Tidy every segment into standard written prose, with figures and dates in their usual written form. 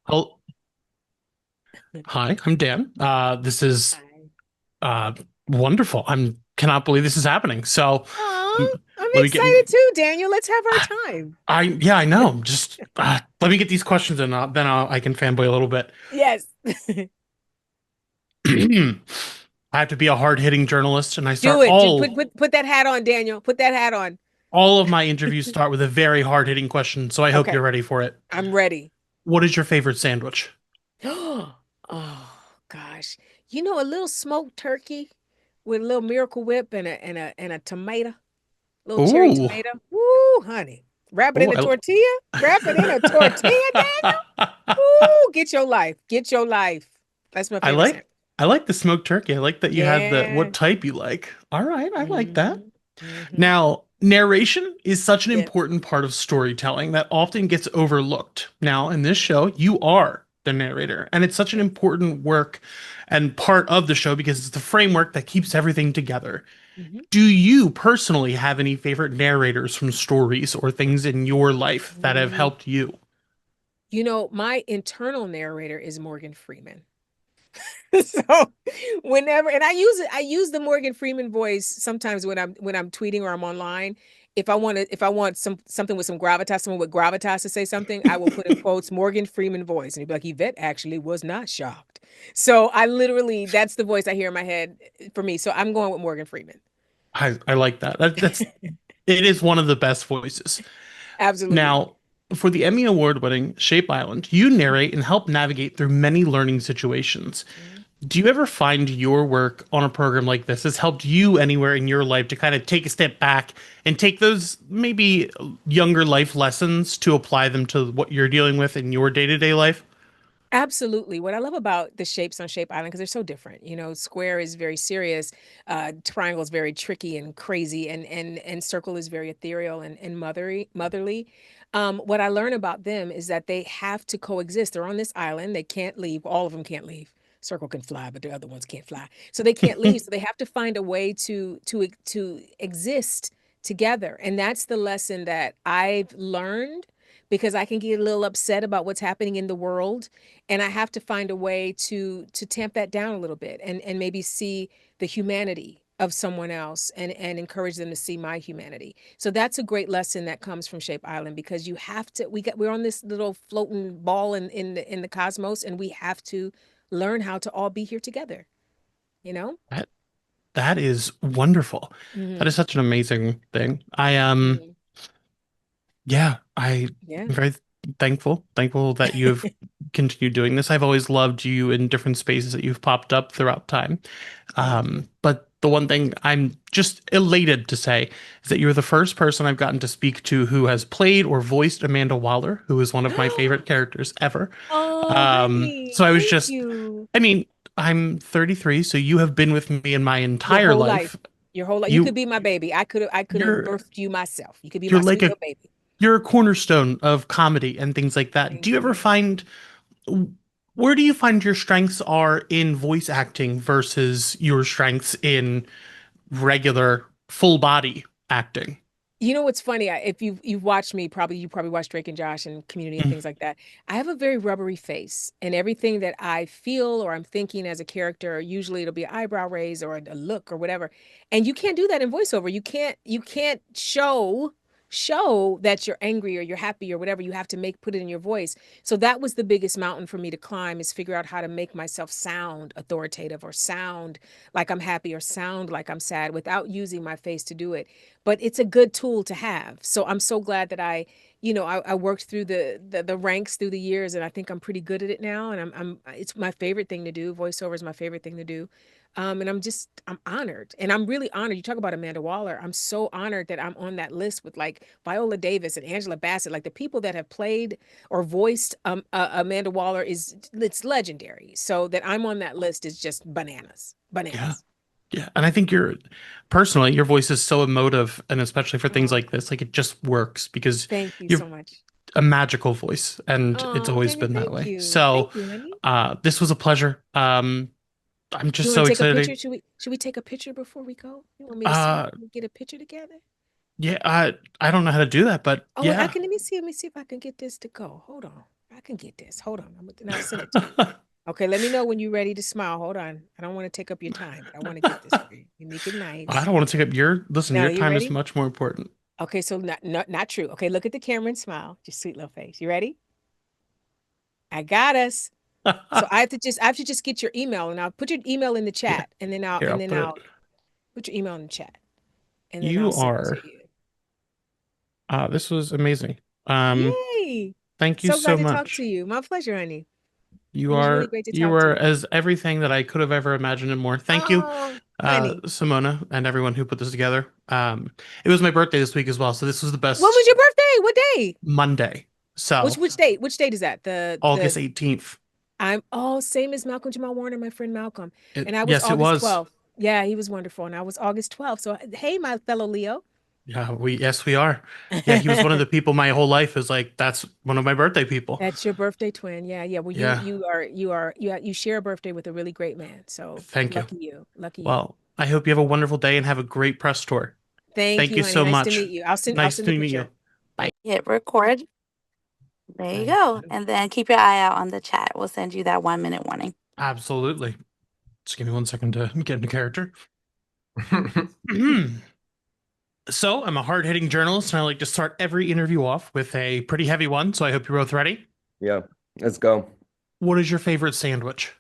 Oh, hi, I'm Dan. This is Hi. uh wonderful. I'm cannot believe this is happening. So Oh, um, I'm let me get excited too, Daniel. Let's have our time. yeah, I know. Just let me get these questions and I can fanboy a little bit. Yes. I have to be a hard-hitting journalist, and I start Do it. Put that hat on, Daniel. Put that hat on. all of my interviews start with a very hard-hitting question. So I hope you're Okay, ready for it. I'm ready. What is your favorite sandwich? Oh gosh. A little smoked turkey with a little Miracle Whip and a tomato, little cherry Ooh, tomato. Woo, honey. Wrap it in a ooh, tortilla. Wrap it in a tortilla, Daniel. Woo, get your life. Get your life. That's my I favorite like sandwich. I like the smoked turkey. I like that you had the Yeah. what type you like. All right, I like that. hmm hmm Now, narration is such an Yes. important part of storytelling that often gets overlooked. Now, in this show, you are the narrator, and it's such an Yes. important work and part of the show because it's the framework that keeps everything together. hmm Do you personally have any favorite narrators from stories or things in your life that have Mm. helped you? My internal narrator is Morgan Freeman. So whenever and I use the Morgan Freeman voice sometimes when I'm tweeting or I'm online. If I want something with some gravitas, someone with gravitas to say something, I will put in quotes Morgan Freeman voice and he'd be like, Yvette actually was not shocked. So I literally that's the voice I hear in my head for me. So I'm going with Morgan Freeman. I like that. That's it is one of the best voices. Absolutely. Now, for the Emmy Award winning Shape Island, you narrate and help navigate through many learning situations. Mhm. Do you ever find your work on a program like this has helped you anywhere in your life to kind of take a step back and take those maybe younger life lessons to apply them to what you're dealing with in your day-to-day life? Absolutely. What I love about the shapes on Shape Island, because they're so different. Square is very serious, triangle is very tricky and crazy, and circle is very ethereal and motherly. What I learn about them is that they have to coexist. They're on this island. They can't leave. All of them can't leave. Circle can fly, but the other ones can't fly. So they can't leave. So they have to find a way to exist together. And that's the lesson that I've learned because I can get a little upset about what's happening in the world and I have to find a way to tamp that down a little bit and maybe see the humanity of someone else and encourage them to see my humanity. So that's a great lesson that comes from Shape Island because you have to we're on this little floating ball in the cosmos and we have to learn how to all be here together, you know? That that is wonderful. That is hmm such an amazing thing. hmm Yeah, I'm Yeah. very thankful that you have continued doing this. I've always loved you in different spaces that you've popped up throughout time. Thank you. But the one thing I'm just elated to say is that you're the first person I've gotten to speak to who has played or voiced Amanda Waller, who is one of my favorite characters ever. Oh, honey, So I was thank just, you. I mean, I'm 33, so you have been with me in my Your entire whole life. life. Your whole life. You could You, be my baby. I could have you're, birthed you myself. You could be you're my like sweet a little baby. you're a cornerstone of comedy and things like that. Do Thank you ever you. find where do you find your strengths are in voice acting versus your strengths in regular full body acting? You know what's funny? If you've watched me, probably you probably watched Drake and Josh and Community and Mm. things like that. I have a very rubbery face, and everything that I feel or I'm thinking as a character, usually it'll be an eyebrow raise or a look or whatever. And you can't do that in voiceover. You can't show that you're angry or you're happy or whatever. You have to put it in your voice. So that was the biggest mountain for me to climb is figure out how to make myself sound authoritative or sound like I'm happy or sound like I'm sad without using my face to do it, but it's a good tool to have. So I'm so glad that I worked through the ranks through the years, and I think I'm pretty good at it now. And I'm it's my favorite thing to do. Voiceover is my favorite thing to do. And I'm honored, and I'm really honored. You talk about Amanda Waller. I'm so honored that I'm on that list with like Viola Davis and Angela Bassett, like the people that have played or voiced Amanda Waller is it's legendary. So that I'm on that list is just bananas, Yeah. bananas. Yeah. And I think personally, your voice is so emotive and especially for things Oh, like this, like it just works because thank you you're so much. a magical voice and it's Oh, always Daniel, been that thank way. you. So, Thank you, honey. this was a pleasure. I'm You just want so to take a picture? excited. Should we take a picture before we go? You want me to see? Uh, Can we get a picture together? yeah, I don't know how to do that, but Oh wait, I yeah. can let me see. Let me see if I can get this to go. Hold on. I can get this. Hold on. I'll send it to you. Okay, let me know when you're ready to smile. Hold on. I don't want to take up your time, but I want to get this for you. You make it I nice. don't want to take up your listen, Now, your you time is ready? much more important. Okay, so not true. Okay, look at the camera and smile. Just sweet little face. You ready? I got us. So I have to just get your email, and I'll put your email in the Yeah. chat, and then I'll Here, I'll and then put it. I'll put your email in the chat, and then I'll You send it are to you. this was amazing. Um, Yay! thank you So glad so to talk to much. you. My pleasure, honey. You It was really are great to you talk to are you. as everything that I could have ever imagined and more. Thank you, Oh, honey. Simona, and everyone who put this together. It was my birthday this week as well, so this was the When was best your birthday? What day? Monday. So Which date? Which date is that? The August 18th. I'm oh, same as Malcolm Jamal Warner, my friend Malcolm. And I was Yes, it August was. 12th. Yeah, he was wonderful. And I was August 12th. So hey, my fellow Leo. Yeah, we are. Yeah, he was one of the people my whole life is like, that's one of my birthday people. That's your birthday twin. Yeah, yeah. Well, Yeah, you share a birthday with a really great man. So thank you. lucky you. Lucky you. Well, I hope you have a wonderful day and have a great press tour. Thank Thank you, you honey. so Nice to much. meet you. I'll Nice send the to meet you. picture. Bye. Hit record. There you Thank go. you. And then keep your eye out on the chat. We'll send you that 1 minute warning. Absolutely. Just give me 1 second to get into character. So, I'm a hard-hitting journalist, and I like to start every interview off with a pretty heavy one, so I hope you're both ready. Yeah, let's go. What is your favorite sandwich?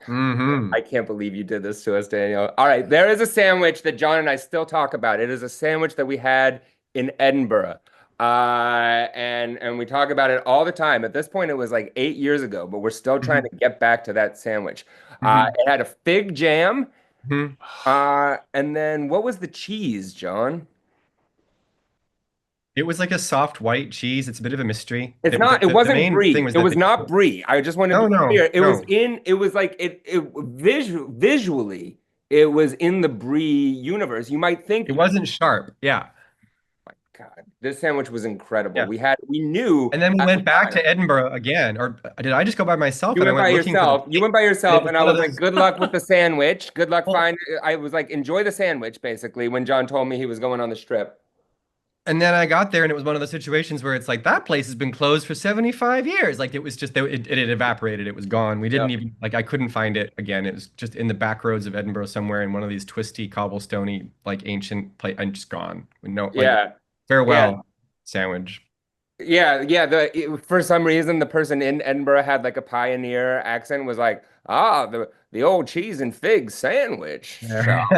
I can't believe you did this to us, Daniel. All right, there is a sandwich that John and I still talk about. It is a sandwich that we had in Edinburgh. And we talk about it all the time. At this point, it was like 8 years ago, but we're still trying to get back to that sandwich. It had a fig jam. And then what was the cheese, John? It was like a soft white cheese. It's a bit of a mystery. It's It, not, it the wasn't main brie. thing was It that was they, not brie. I just want to no, be no, clear. no. It was like visually, it was in the brie universe. You might think, It wasn't sharp. Yeah. my God, this sandwich was incredible. Yeah. We knew And then we at went the back time. to Edinburgh again. Or did I just go by myself You and I went by went looking for the yourself. You went by and yourself, it and I one was of like, those "Good luck with the sandwich. Good luck well, find." I was like, "Enjoy the sandwich," basically, when John told me he was going on the strip. and then I got there and it was one of those situations where it's like that place has been closed for 75 years. Like it was just it had evaporated. It was gone. We didn't Yep. even like I couldn't find it again. It was just in the back roads of Edinburgh somewhere in one of these twisty cobblestoney like ancient place and just gone. No like Yeah, yeah. farewell sandwich. Yeah. For some reason, the person in Edinburgh had like a pioneer accent, was like, the old cheese and fig sandwich shop.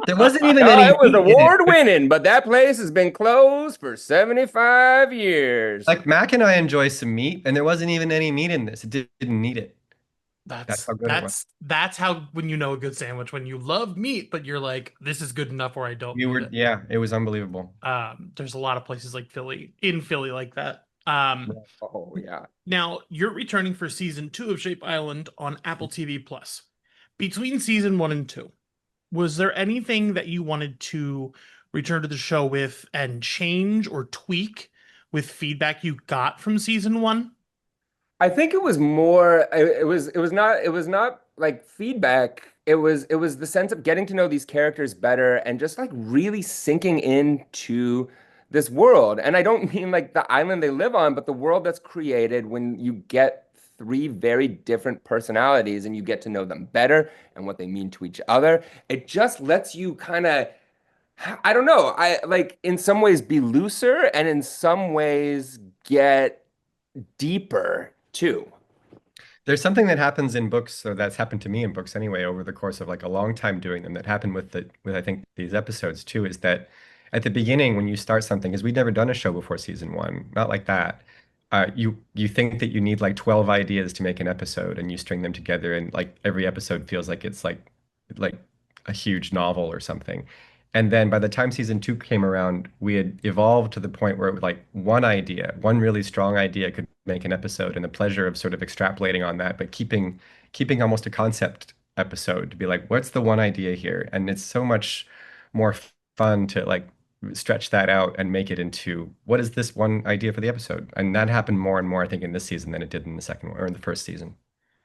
There wasn't even Oh, any it was meat in it. award winning, but that place has been closed for 75 years. Like Mac and I enjoy some meat, and there wasn't even any meat in this. It didn't need it. That's That's how good it was. that's how when you know a good sandwich, when you love meat, but you're like, this is good enough or I don't You need were, it. yeah, it was unbelievable. There's a lot of places like Philly like that. Oh, yeah. Now you're returning for season 2 of Shape Island on Apple TV Plus. Between season 1 and 2, was there anything that you wanted to return to the show with and change or tweak with feedback you got from season 1? I think it was more, it was not like feedback. It was the sense of getting to know these characters better and just like really sinking into this world. And I don't mean like the island they live on, but the world that's created when you get three very different personalities and you get to know them better and what they mean to each other. It just lets you kind of, I don't know, I like in some ways be looser and in some ways get deeper too. There's something that happens in books, or that's happened to me in books anyway, over the course of like a long time doing them, that happened with I think these episodes too, is that at the beginning when you start something, because we'd never done a show before season one, not like that. You think that you need like 12 ideas to make an episode and you string them together and like every episode feels like it's like a huge novel or something. And then by the time season two came around, we had evolved to the point where it was like one idea, one really strong idea could make an episode, and the pleasure of sort of extrapolating on that, but keeping almost a concept episode to be like, what's the one idea here? And it's so much more fun to like stretch that out and make it into what is this one idea for the episode? And that happened more and more, I think, in this season than it did in the second one or in the first season.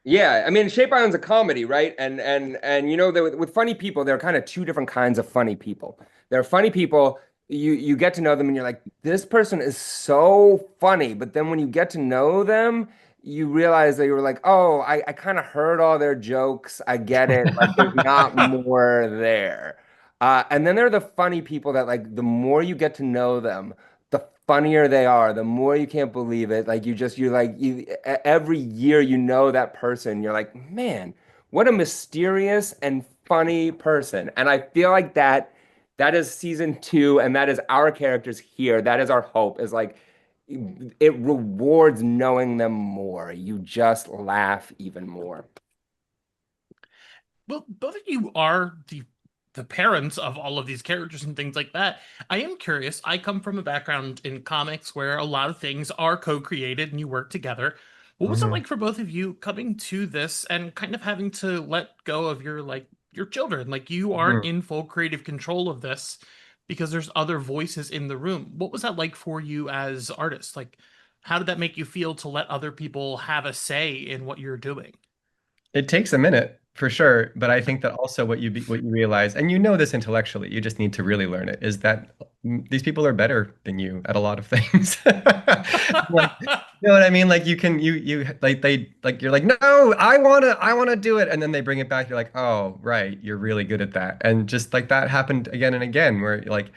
Yeah, I mean, Shape Island's a comedy, right? And you know, with funny people, there are kind of two different kinds of funny people. There are funny people, you get to know them and you're like, this person is so funny. But then when you get to know them, you realize that you were like, oh, I kind of heard all their jokes. I get it. Like there's not more there. And then there are the funny people that like the more you get to know them, the funnier they are, the more you can't believe it. Like every year you know that person, you're like, man, what a mysterious and funny person. And I feel like that is season two, and that is our characters here. That is our hope, is like it rewards knowing them more. You just laugh even more. Well, both of you are the parents of all of these characters and things like that. I am curious. I come from a background in comics where a lot of things are co-created and you work together. What was it Mhm. like for both of you coming to this and kind of having to let go of your children? Like you aren't Mhm. in full creative control of this because there's other voices in the room. What was that like for you as artists? Like how did that make you feel to let other people have a say in what you're doing? It takes a minute for sure, but I think that also what you realize, and you know this intellectually, you just need to really learn it, is that these people are better than you at a lot of things. Like, you know what I mean? Like you like they like you're like, no, I wanna do it, and then they bring it back. You're like, oh right, you're really good at that, and just like that happened again and again, where like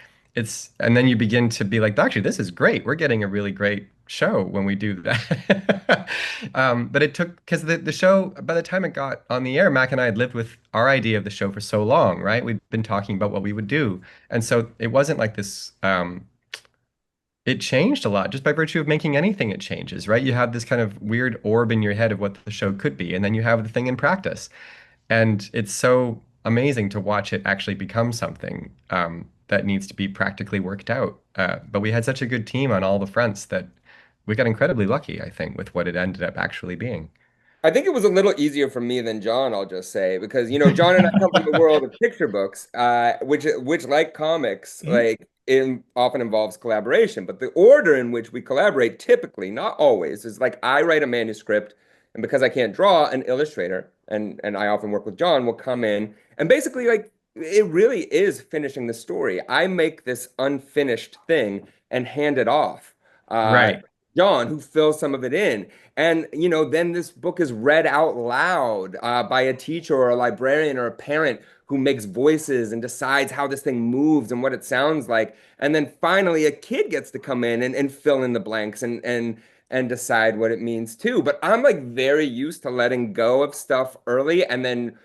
and then you begin to be like, actually, this is great. We're getting a really great show when we do that. But it took because the show, by the time it got on the air, Mac and I had lived with our idea of the show for so long, right? We'd been talking about what we would do. And so it wasn't like this, it changed a lot just by virtue of making anything, it changes, right? You have this kind of weird orb in your head of what the show could be, and then you have the thing in practice. And it's so amazing to watch it actually become something that needs to be practically worked out. But we had such a good team on all the fronts that we got incredibly lucky, I think, with what it ended up actually being. I think it was a little easier for me than John, I'll just say, because John and I come from the world of picture books, which like comics, Mhm. like it often involves collaboration. But the order in which we collaborate, typically, not always, is like I write a manuscript, and because I can't draw, an illustrator, and I often work with John, will come in and basically like it really is finishing the story. I make this unfinished thing and hand it off. Uh, Right. John, who fills some of it in. And, then this book is read out loud by a teacher or a librarian or a parent who makes voices and decides how this thing moves and what it sounds like. And then finally, a kid gets to come in and fill in the blanks and decide what it means too. But I'm like very used to letting go of stuff early and then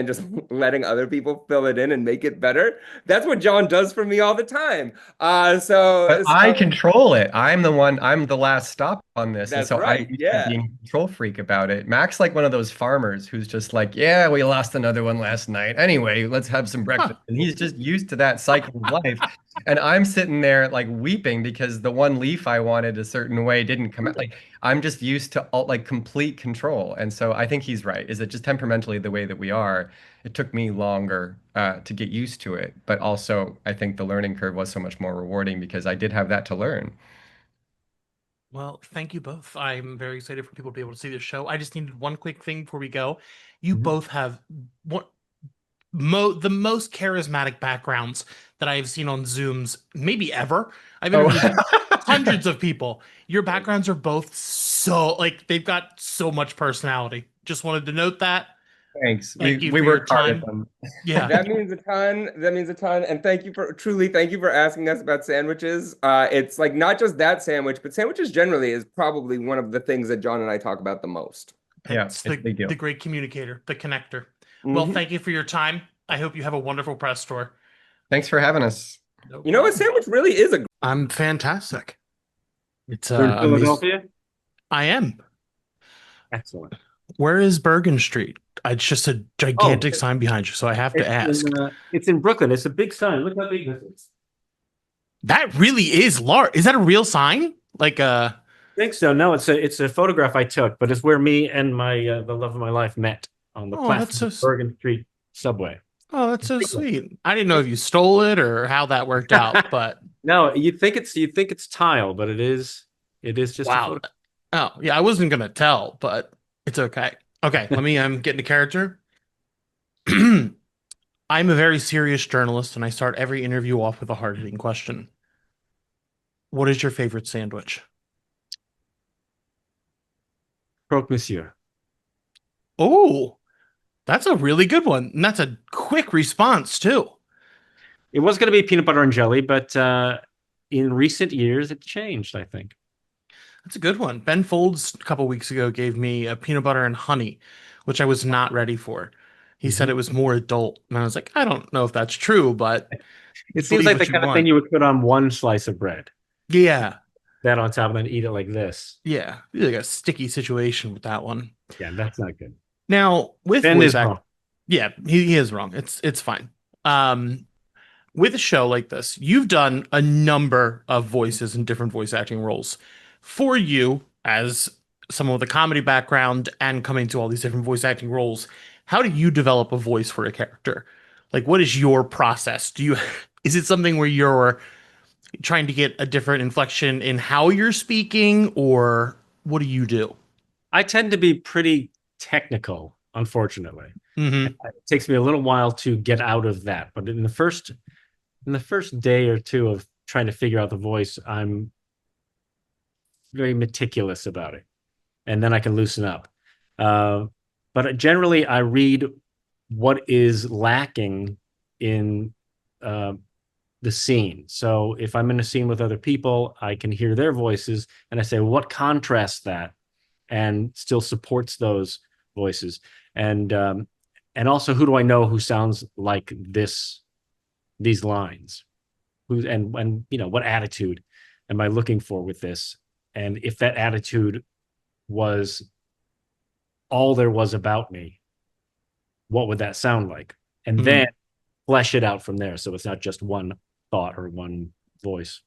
just letting other people fill it in and make it better. That's what John does for me all the time. Uh, But so, I so control it. I'm the last stop on this. And that's so I right. used to Yeah. being a control freak about it. Mac's like one of those farmers who's just like, yeah, we lost another one last night. Anyway, let's have some Huh. breakfast. And he's just used to that cycle of life. And I'm sitting there like weeping because the one leaf I wanted a certain way didn't come out. Like I'm just used to like complete control. And so I think he's right. Is it just temperamentally the way that we are? It took me longer to get used to it, but also I think the learning curve was so much more rewarding because I did have that to learn. Well, thank you both. I'm very excited for people to be able to see this show. I just needed one quick thing before we go. You Mhm. both have what the most charismatic backgrounds that I've seen on Zooms, maybe ever. I've Oh, interviewed hundreds of people. Your backgrounds are both so like they've got so much personality. Just wanted to note that. thanks. Thank you We for your work hard at time. them. Yeah. That means a ton. That means a ton. And thank you for asking us about sandwiches. It's like not just that sandwich, but sandwiches generally is probably one of the things that John and I talk about the most. Yeah, It's it's a big the deal. great communicator, the connector. Well, Hmm. thank you for your time. I hope you have a wonderful press tour. Thanks for having us. No A problem. sandwich really is a I'm fantastic. It's You're in amazing. Philadelphia? I am. Excellent. Where is Bergen Street? It's just a Oh, gigantic sign behind you, so I have to ask. it's in Brooklyn. It's a big sign. Look how big this is. That really is large. Is that a real sign? Like I think so. No, it's a photograph I took, but it's where me and my the love of my life met on the oh, that's platform so of Bergen Street subway. oh, that's so sweet. I didn't know if you stole it or how that worked out, but No, you think it's tile, but it is just a wow. photo. Oh, yeah, I wasn't gonna tell, but it's okay. Okay, let me get into character. I'm a very serious journalist, and I start every interview off with a hard-hitting question. What is your favorite sandwich? Croque Monsieur. Oh, that's a really good one. And that's a quick response, too. It was going to be peanut butter and jelly, but in recent years, it changed, I think. That's a good one. Ben Folds a couple weeks ago gave me a peanut butter and honey, which I was not ready for. He said it was more adult. And I was like, I don't know if that's true, but It seems believe like what the you kind of thing want. you would put on one slice of bread, Yeah. that on top, and then eat it like this. Yeah. Really like a sticky situation with that one. Yeah, that's not good. Now, with Ben voice is act, wrong. yeah, he is wrong. It's fine. With a show like this, you've done a number of voices and different voice acting roles. For you, as someone with a comedy background and coming to all these different voice acting roles, how do you develop a voice for a character? Like, what is your process? Is it something where you're trying to get a different inflection in how you're speaking, or what do you do? I tend to be pretty technical, unfortunately. Mm-hmm. It takes me a little while to get out of that, but in the first day or two of trying to figure out the voice, I'm very meticulous about it, and then I can loosen up. But generally, I read what is lacking in the scene. So if I'm in a scene with other people, I can hear their voices, and I say, well, what contrasts that and still supports those voices, and also, who do I know who sounds like these lines? Who and what attitude am I looking for with this? And if that attitude was all there was about me, what would that sound like? And Mhm. then flesh it out from there, so it's not just one thought or one voice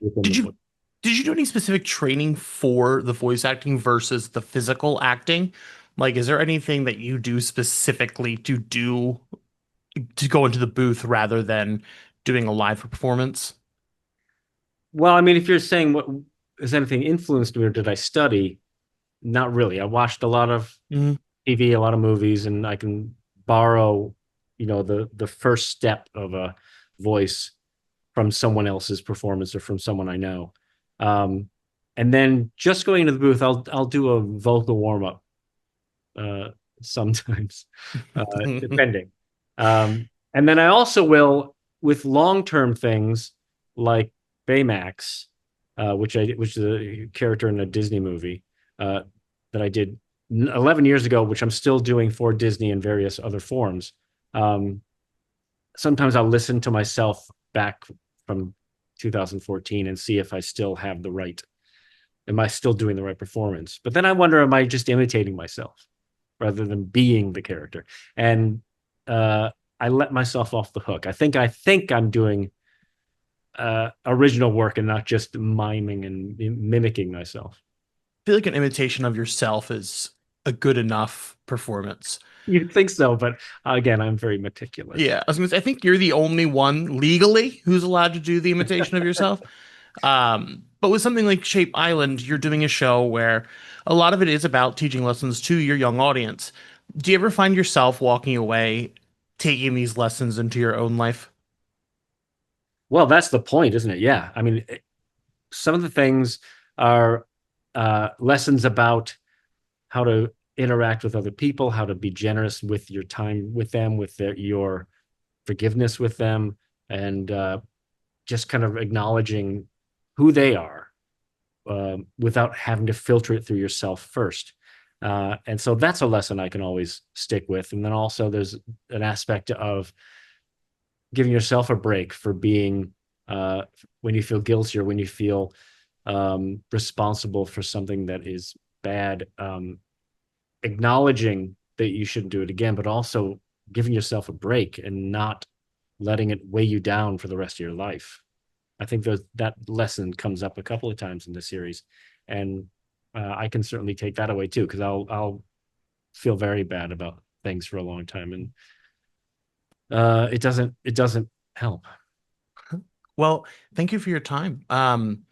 within Did the you book. did you do any specific training for the voice acting versus the physical acting? Like, is there anything that you do specifically to go into the booth rather than doing a live performance? Well, I mean, if you're saying what has anything influenced me or did I study? Not really. I watched a lot of Mhm. TV, a lot of movies, and I can borrow, the first step of a voice from someone else's performance or from someone I know. And then just going into the booth, I'll do a vocal warm up uh, sometimes, depending. And then I also will with long term things like Baymax, which is a character in a Disney movie that I did 11 years ago, which I'm still doing for Disney in various other forms. Sometimes I'll listen to myself back from 2014 and see if I still have am I still doing the right performance? But then I wonder, am I just imitating myself rather than being the character? And I let myself off the hook. I think I'm doing original work and not just miming and mimicking myself. I feel like an imitation of yourself is a good enough performance. You'd think so, but again, I'm very meticulous. Yeah, I was gonna say, I think you're the only one legally who's allowed to do the imitation of yourself. But with something like Shape Island, you're doing a show where a lot of it is about teaching lessons to your young audience. Do you ever find yourself walking away, taking these lessons into your own life? Well, that's the point, isn't it? Yeah. I mean, some of the things are lessons about how to interact with other people, how to be generous with your time with them, with your forgiveness with them, and just kind of acknowledging who they are without having to filter it through yourself first. And so that's a lesson I can always stick with. And then also there's an aspect of giving yourself a break for being when you feel guilty or when you feel responsible for something that is bad, acknowledging that you shouldn't do it again, but also giving yourself a break and not letting it weigh you down for the rest of your life. I think that lesson comes up a couple of times in the series, and I can certainly take that away too, because I'll feel very bad about things for a long time, and it doesn't help. Well, thank you for your time. I'm